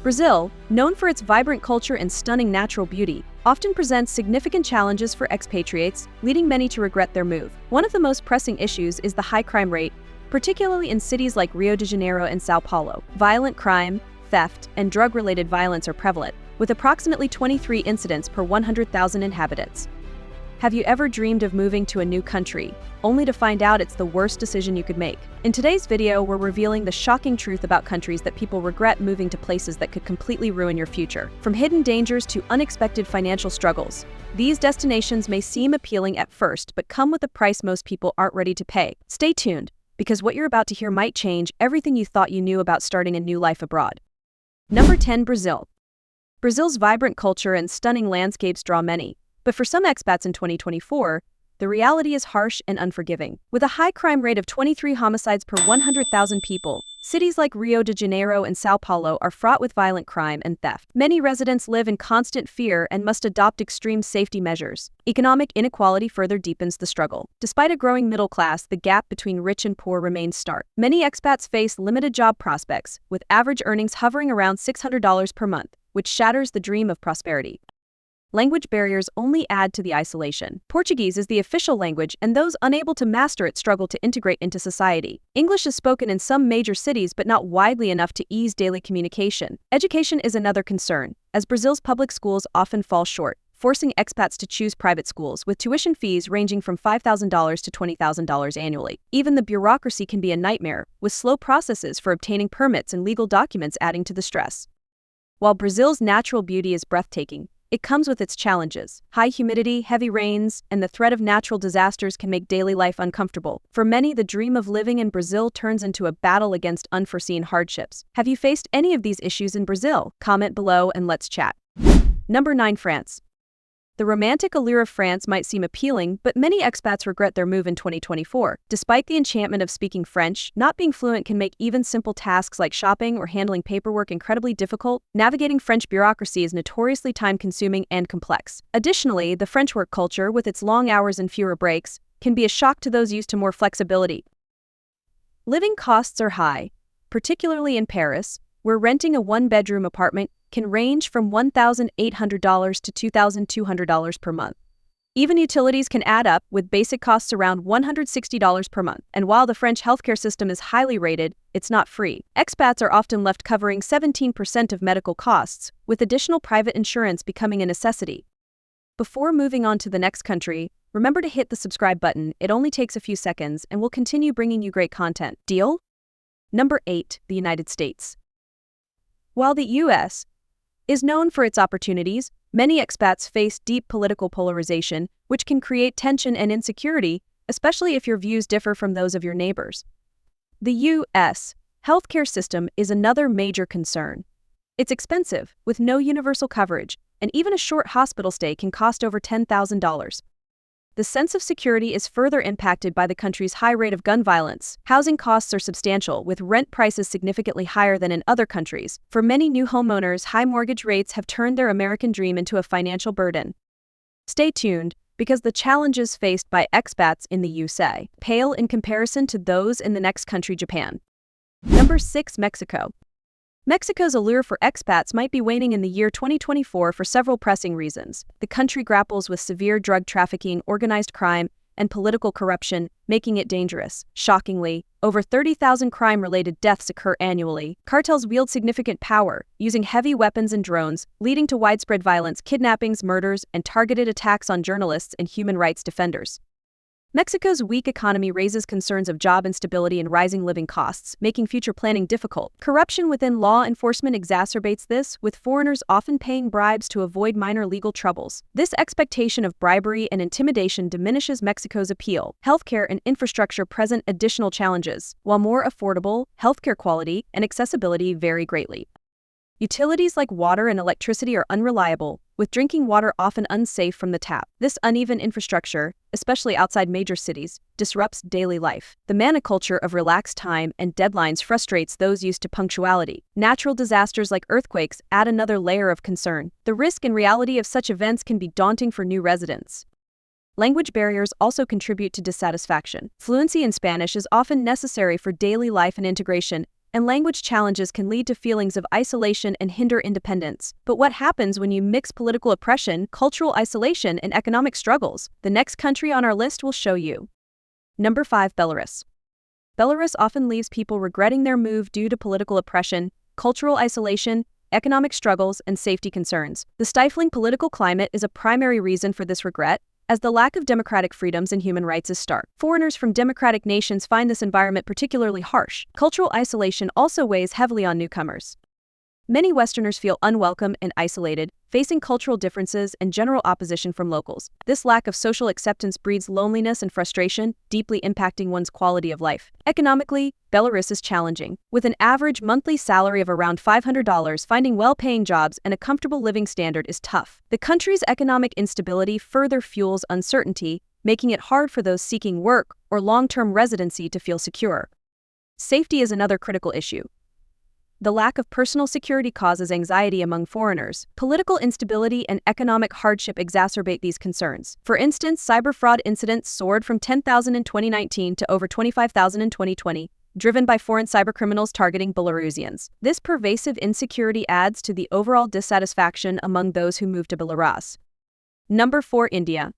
Brazil, known for its vibrant culture and stunning natural beauty, often presents significant challenges for expatriates, leading many to regret their move. One of the most pressing issues is the high crime rate, particularly in cities like Rio de Janeiro and São Paulo. Violent crime, theft, and drug-related violence are prevalent, with approximately 23 incidents per 100,000 inhabitants. Have you ever dreamed of moving to a new country, only to find out it's the worst decision you could make? In today's video, we're revealing the shocking truth about countries that people regret moving to, places that could completely ruin your future. From hidden dangers to unexpected financial struggles, these destinations may seem appealing at first, but come with a price most people aren't ready to pay. Stay tuned, because what you're about to hear might change everything you thought you knew about starting a new life abroad. Number 10. Brazil. Brazil's vibrant culture and stunning landscapes draw many. But for some expats in 2024, the reality is harsh and unforgiving. With a high crime rate of 23 homicides per 100,000 people, cities like Rio de Janeiro and São Paulo are fraught with violent crime and theft. Many residents live in constant fear and must adopt extreme safety measures. Economic inequality further deepens the struggle. Despite a growing middle class, the gap between rich and poor remains stark. Many expats face limited job prospects, with average earnings hovering around $600 per month, which shatters the dream of prosperity. Language barriers only add to the isolation. Portuguese is the official language, and those unable to master it struggle to integrate into society. English is spoken in some major cities, but not widely enough to ease daily communication. Education is another concern, as Brazil's public schools often fall short, forcing expats to choose private schools, with tuition fees ranging from $5,000 to $20,000 annually. Even the bureaucracy can be a nightmare, with slow processes for obtaining permits and legal documents adding to the stress. While Brazil's natural beauty is breathtaking, it comes with its challenges. High humidity, heavy rains, and the threat of natural disasters can make daily life uncomfortable. For many, the dream of living in Brazil turns into a battle against unforeseen hardships. Have you faced any of these issues in Brazil? Comment below and let's chat. Number 9. France. The romantic allure of France might seem appealing, but many expats regret their move in 2024. Despite the enchantment of speaking French, not being fluent can make even simple tasks like shopping or handling paperwork incredibly difficult. Navigating French bureaucracy is notoriously time-consuming and complex. Additionally, the French work culture, with its long hours and fewer breaks, can be a shock to those used to more flexibility. Living costs are high, particularly in Paris, where renting a one-bedroom apartment can range from $1,800 to $2,200 per month. Even utilities can add up, with basic costs around $160 per month. And while the French healthcare system is highly rated, it's not free. Expats are often left covering 17% of medical costs, with additional private insurance becoming a necessity. Before moving on to the next country, remember to hit the subscribe button. It only takes a few seconds, and we'll continue bringing you great content. Deal? Number 8. The United States. While the U.S. is known for its opportunities, many expats face deep political polarization, which can create tension and insecurity, especially if your views differ from those of your neighbors. The U.S. healthcare system is another major concern. It's expensive, with no universal coverage, and even a short hospital stay can cost over $10,000. The sense of security is further impacted by the country's high rate of gun violence. Housing costs are substantial, with rent prices significantly higher than in other countries. For many new homeowners, high mortgage rates have turned their American dream into a financial burden. Stay tuned, because the challenges faced by expats in the USA pale in comparison to those in the next country, Japan. Number 6. Mexico. Mexico's allure for expats might be waning in the year 2024 for several pressing reasons. The country grapples with severe drug trafficking, organized crime, and political corruption, making it dangerous. Shockingly, over 30,000 crime-related deaths occur annually. Cartels wield significant power, using heavy weapons and drones, leading to widespread violence, kidnappings, murders, and targeted attacks on journalists and human rights defenders. Mexico's weak economy raises concerns of job instability and rising living costs, making future planning difficult. Corruption within law enforcement exacerbates this, with foreigners often paying bribes to avoid minor legal troubles. This expectation of bribery and intimidation diminishes Mexico's appeal. Healthcare and infrastructure present additional challenges. While more affordable, healthcare quality and accessibility vary greatly. Utilities like water and electricity are unreliable, with drinking water often unsafe from the tap. This uneven infrastructure, especially outside major cities, disrupts daily life. The monoculture of relaxed time and deadlines frustrates those used to punctuality. Natural disasters like earthquakes add another layer of concern. The risk and reality of such events can be daunting for new residents. Language barriers also contribute to dissatisfaction. Fluency in Spanish is often necessary for daily life and integration, and language challenges can lead to feelings of isolation and hinder independence. But what happens when you mix political oppression, cultural isolation, and economic struggles? The next country on our list will show you. Number 5. Belarus. Belarus often leaves people regretting their move due to political oppression, cultural isolation, economic struggles, and safety concerns. The stifling political climate is a primary reason for this regret, as the lack of democratic freedoms and human rights is stark. Foreigners from democratic nations find this environment particularly harsh. Cultural isolation also weighs heavily on newcomers. Many Westerners feel unwelcome and isolated, facing cultural differences and general opposition from locals. This lack of social acceptance breeds loneliness and frustration, deeply impacting one's quality of life. Economically, Belarus is challenging. With an average monthly salary of around $500, finding well-paying jobs and a comfortable living standard is tough. The country's economic instability further fuels uncertainty, making it hard for those seeking work or long-term residency to feel secure. Safety is another critical issue. The lack of personal security causes anxiety among foreigners. Political instability and economic hardship exacerbate these concerns. For instance, cyber fraud incidents soared from 10,000 in 2019 to over 25,000 in 2020, driven by foreign cybercriminals targeting Belarusians. This pervasive insecurity adds to the overall dissatisfaction among those who move to Belarus. Number 4. India.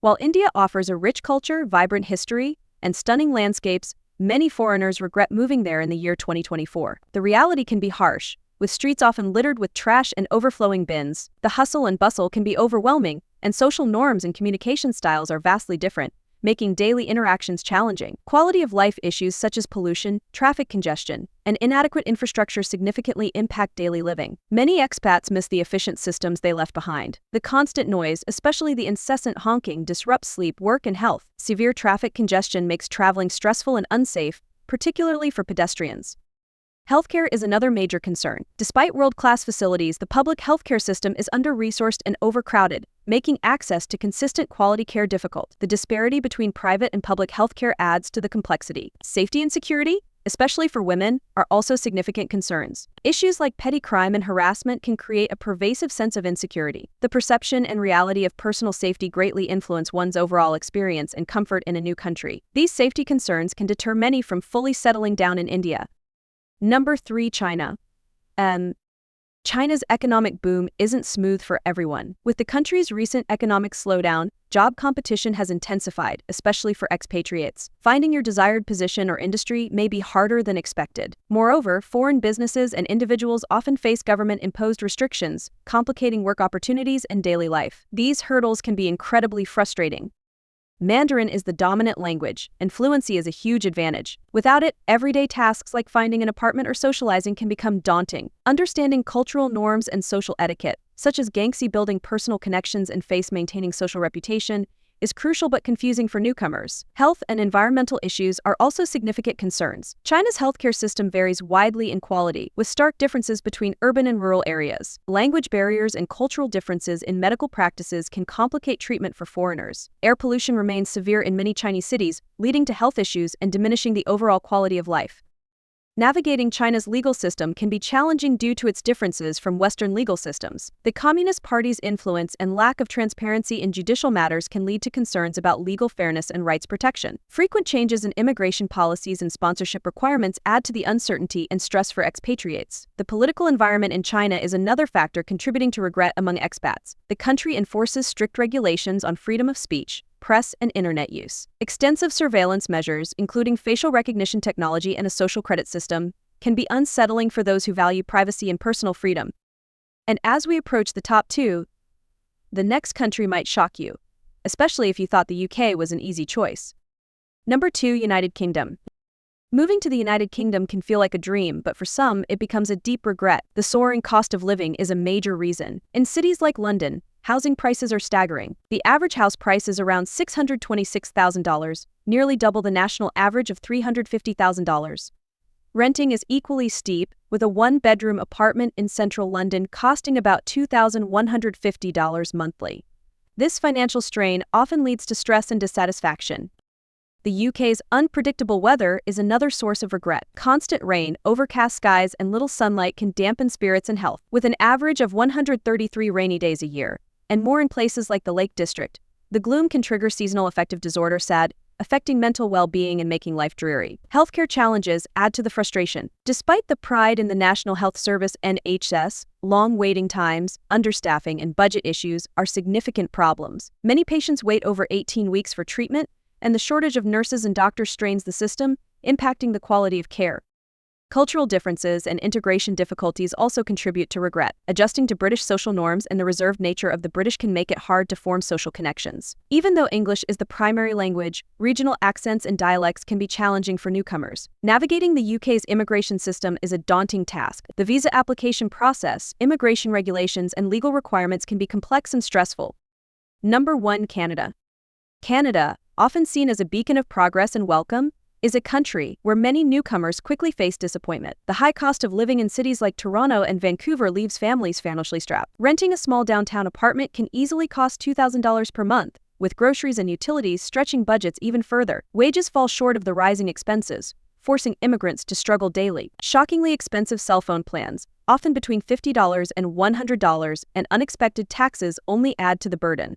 While India offers a rich culture, vibrant history, and stunning landscapes, many foreigners regret moving there in the year 2024. The reality can be harsh, with streets often littered with trash and overflowing bins. The hustle and bustle can be overwhelming, and social norms and communication styles are vastly different, making daily interactions challenging. Quality of life issues such as pollution, traffic congestion, and inadequate infrastructure significantly impact daily living. Many expats miss the efficient systems they left behind. The constant noise, especially the incessant honking, disrupts sleep, work, and health. Severe traffic congestion makes traveling stressful and unsafe, particularly for pedestrians. Healthcare is another major concern. Despite world-class facilities, the public healthcare system is under-resourced and overcrowded, making access to consistent quality care difficult. The disparity between private and public healthcare adds to the complexity. Safety and security, especially for women, are also significant concerns. Issues like petty crime and harassment can create a pervasive sense of insecurity. The perception and reality of personal safety greatly influence one's overall experience and comfort in a new country. These safety concerns can deter many from fully settling down in India. Number 3. China. China's economic boom isn't smooth for everyone. With the country's recent economic slowdown, job competition has intensified, especially for expatriates. Finding your desired position or industry may be harder than expected. Moreover, foreign businesses and individuals often face government-imposed restrictions, complicating work opportunities and daily life. These hurdles can be incredibly frustrating. Mandarin is the dominant language, and fluency is a huge advantage. Without it, everyday tasks like finding an apartment or socializing can become daunting. Understanding cultural norms and social etiquette, such as gangxi building personal connections and maintaining social reputation, is crucial but confusing for newcomers. Health and environmental issues are also significant concerns. China's healthcare system varies widely in quality, with stark differences between urban and rural areas. Language barriers and cultural differences in medical practices can complicate treatment for foreigners. Air pollution remains severe in many Chinese cities, leading to health issues and diminishing the overall quality of life. Navigating China's legal system can be challenging due to its differences from Western legal systems. The Communist Party's influence and lack of transparency in judicial matters can lead to concerns about legal fairness and rights protection. Frequent changes in immigration policies and sponsorship requirements add to the uncertainty and stress for expatriates. The political environment in China is another factor contributing to regret among expats. The country enforces strict regulations on freedom of speech, press, and internet use. Extensive surveillance measures, including facial recognition technology and a social credit system, can be unsettling for those who value privacy and personal freedom. And as we approach the top 2, the next country might shock you, especially if you thought the UK was an easy choice. Number 2. United Kingdom. Moving to the United Kingdom can feel like a dream, but for some, it becomes a deep regret. The soaring cost of living is a major reason. In cities like London, housing prices are staggering. The average house price is around $626,000, nearly double the national average of $350,000. Renting is equally steep, with a one-bedroom apartment in central London costing about $2,150 monthly. This financial strain often leads to stress and dissatisfaction. The UK's unpredictable weather is another source of regret. Constant rain, overcast skies, and little sunlight can dampen spirits and health. With an average of 133 rainy days a year, and more in places like the Lake District, the gloom can trigger seasonal affective disorder, affecting mental well-being and making life dreary. Healthcare challenges add to the frustration. Despite the pride in the National Health Service (NHS), long waiting times, understaffing, and budget issues are significant problems. Many patients wait over 18 weeks for treatment, and the shortage of nurses and doctors strains the system, impacting the quality of care. Cultural differences and integration difficulties also contribute to regret. Adjusting to British social norms and the reserved nature of the British can make it hard to form social connections. Even though English is the primary language, regional accents and dialects can be challenging for newcomers. Navigating the UK's immigration system is a daunting task. The visa application process, immigration regulations, and legal requirements can be complex and stressful. Number 1. Canada. Canada, often seen as a beacon of progress and welcome, is a country where many newcomers quickly face disappointment. The high cost of living in cities like Toronto and Vancouver leaves families financially strapped. Renting a small downtown apartment can easily cost $2,000 per month, with groceries and utilities stretching budgets even further. Wages fall short of the rising expenses, forcing immigrants to struggle daily. Shockingly expensive cell phone plans, often between $50 and $100, and unexpected taxes only add to the burden.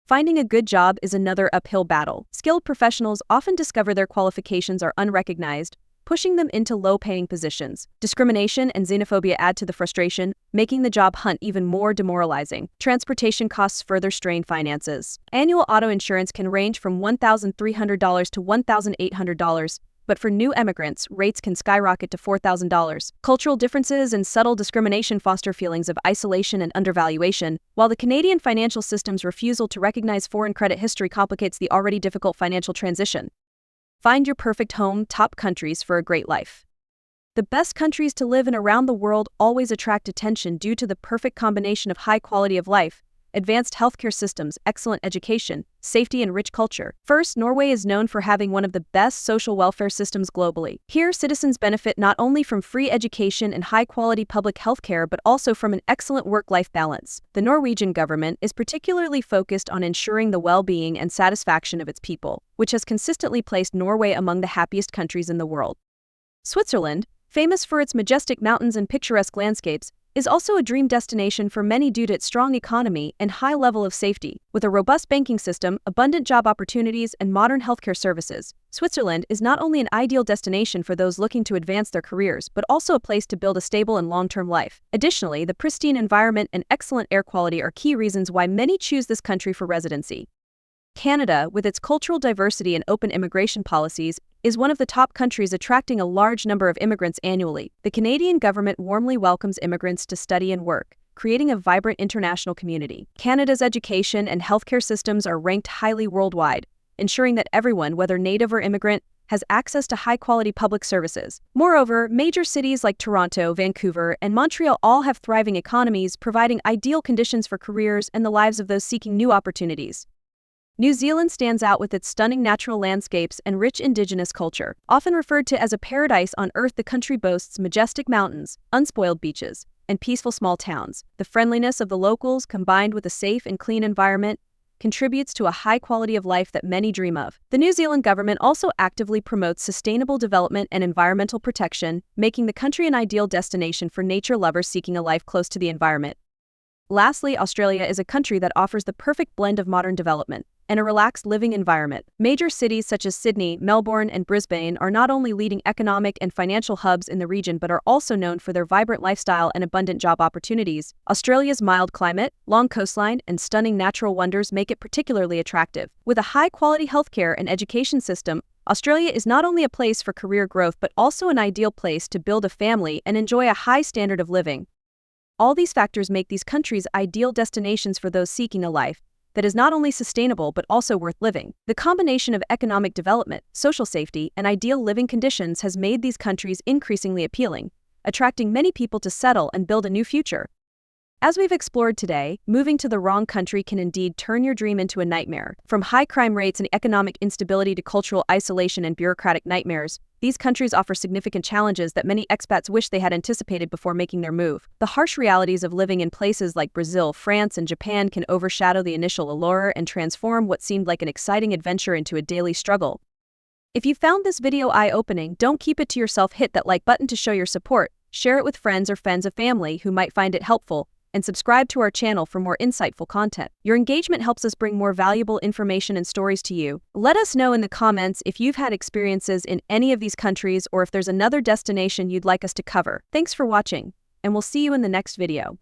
Finding a good job is another uphill battle. Skilled professionals often discover their qualifications are unrecognized, pushing them into low-paying positions. Discrimination and xenophobia add to the frustration, making the job hunt even more demoralizing. Transportation costs further strain finances. Annual auto insurance can range from $1,300 to $1,800, but for new immigrants, rates can skyrocket to $4,000. Cultural differences and subtle discrimination foster feelings of isolation and undervaluation, while the Canadian financial system's refusal to recognize foreign credit history complicates the already difficult financial transition. Find your perfect home. Top countries for a great life. The best countries to live in around the world always attract attention due to the perfect combination of high quality of life, advanced healthcare systems, excellent education, safety, and rich culture. First, Norway is known for having one of the best social welfare systems globally. Here, citizens benefit not only from free education and high-quality public healthcare but also from an excellent work-life balance. The Norwegian government is particularly focused on ensuring the well-being and satisfaction of its people, which has consistently placed Norway among the happiest countries in the world. Switzerland, famous for its majestic mountains and picturesque landscapes, is also a dream destination for many due to its strong economy and high level of safety. With a robust banking system, abundant job opportunities, and modern healthcare services, Switzerland is not only an ideal destination for those looking to advance their careers, but also a place to build a stable and long-term life. Additionally, the pristine environment and excellent air quality are key reasons why many choose this country for residency. Canada, with its cultural diversity and open immigration policies, is one of the top countries attracting a large number of immigrants annually. The Canadian government warmly welcomes immigrants to study and work, creating a vibrant international community. Canada's education and healthcare systems are ranked highly worldwide, ensuring that everyone, whether native or immigrant, has access to high-quality public services. Moreover, major cities like Toronto, Vancouver, and Montreal all have thriving economies, providing ideal conditions for careers and the lives of those seeking new opportunities. New Zealand stands out with its stunning natural landscapes and rich indigenous culture. Often referred to as a paradise on earth, the country boasts majestic mountains, unspoiled beaches, and peaceful small towns. The friendliness of the locals, combined with a safe and clean environment, contributes to a high quality of life that many dream of. The New Zealand government also actively promotes sustainable development and environmental protection, making the country an ideal destination for nature lovers seeking a life close to the environment. Lastly, Australia is a country that offers the perfect blend of modern development and a relaxed living environment. Major cities such as Sydney, Melbourne, and Brisbane are not only leading economic and financial hubs in the region but are also known for their vibrant lifestyle and abundant job opportunities. Australia's mild climate, long coastline, and stunning natural wonders make it particularly attractive. With a high-quality healthcare and education system, Australia is not only a place for career growth but also an ideal place to build a family and enjoy a high standard of living. All these factors make these countries ideal destinations for those seeking a life that is not only sustainable but also worth living. The combination of economic development, social safety, and ideal living conditions has made these countries increasingly appealing, attracting many people to settle and build a new future. As we've explored today, moving to the wrong country can indeed turn your dream into a nightmare. From high crime rates and economic instability to cultural isolation and bureaucratic nightmares, these countries offer significant challenges that many expats wish they had anticipated before making their move. The harsh realities of living in places like Brazil, France, and Japan can overshadow the initial allure and transform what seemed like an exciting adventure into a daily struggle. If you found this video eye-opening, don't keep it to yourself. Hit that like button to show your support, share it with friends or family who might find it helpful, and subscribe to our channel for more insightful content. Your engagement helps us bring more valuable information and stories to you. Let us know in the comments if you've had experiences in any of these countries or if there's another destination you'd like us to cover. Thanks for watching, and we'll see you in the next video.